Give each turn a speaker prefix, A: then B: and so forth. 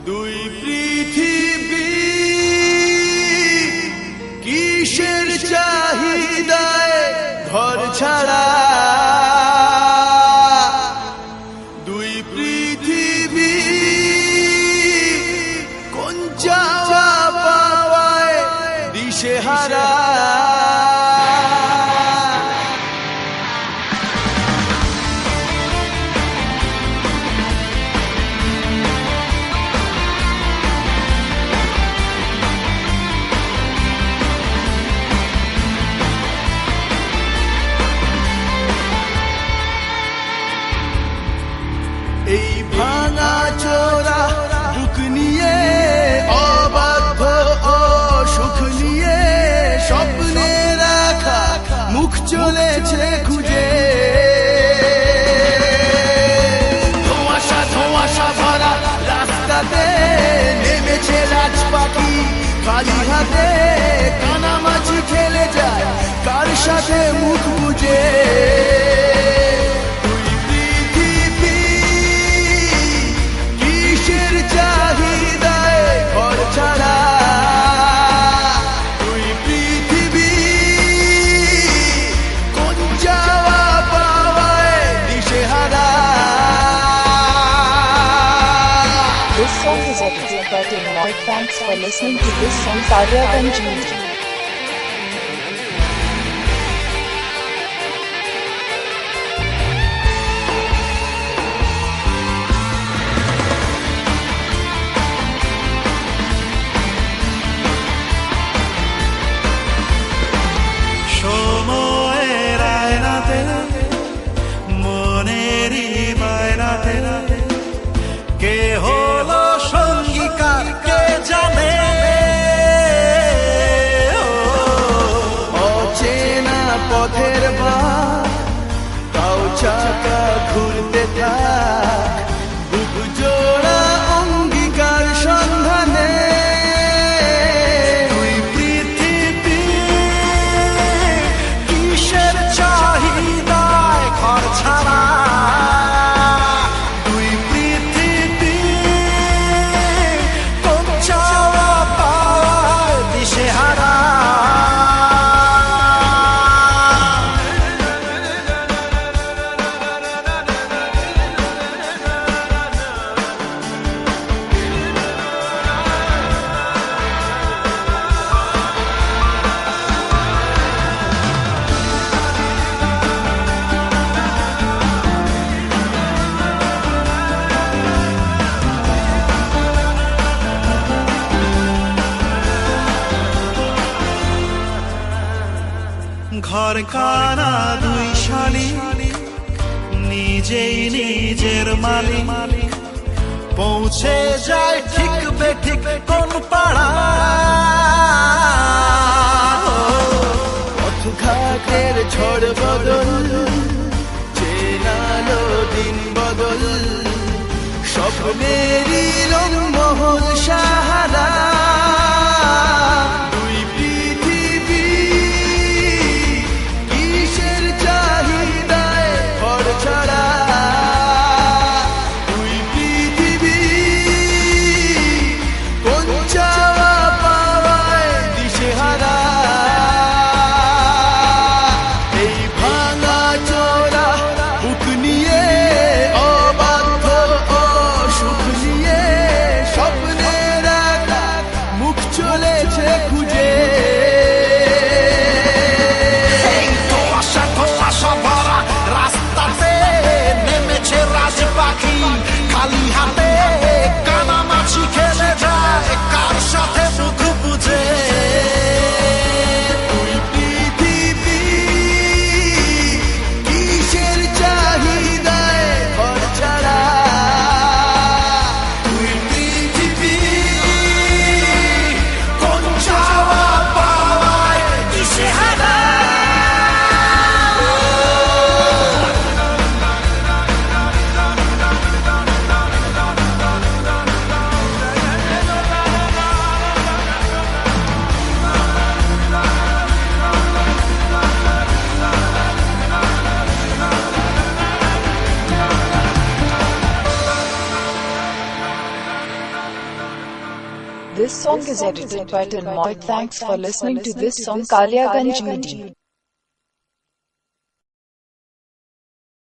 A: দুই পৃথিবী কিসের চাহিদায় ঘর ছাড়া, দুই পৃথিবী কোন চাওয়া পাওয়ায় দিশেহারা। এই ভাঙা চোরা বুক নিয়ে, অবাধ্য সুখ নিয়ে, স্বপ্নে রাখা মুখ চলেছে খুঁজে। ধোঁয়াশা ধোঁয়াশা ভরা রাস্তাতে নেমেছে রাজ পাখি, খালি হাতে কানামাছি খেলে যায় কার সাথে মুখ বুঝে।
B: This song is edited by Dinoy. Thanks for listening to this song, Saryaganj.
C: সময়ের আয়নাতে, মনেরই বায়নাতে কে হলো সঙ্গীকার কে জানে।
A: অচেনা পথের বাঁক, তাও চাকা ঘুরতে থাক, বুক জোড়া অঙ্গীকার সন্ধানে।
C: দুই পৃথিবী কিসের চাহিদায় ঘর ছাড়া, দুই পৃথিবী কোন চাওয়া পাওয়ার দিশেহারা। ঘর খানা দুই শালিক, নিজেই নিজের মালিক, পৌঁছে যায় ঠিক বেঠিক কোন পাড়া।
A: পথ ঘাটের ঝড় বদল, চেনালো দিন বদল, স্বপ্নেরই রংমহল সাহারা। দুই পৃথিবী কিসের চাহিদায় ঘর ছাড়া, দুই পৃথিবী কোন চাওয়া পাওয়ায় দিশেহারা। এই ভাঙা চোরা বুক নিয়ে, অবাধ্য সুখ নিয়ে,
B: This song is edited by Tilmoy. Thanks for listening to this song. Kaliaganj Media.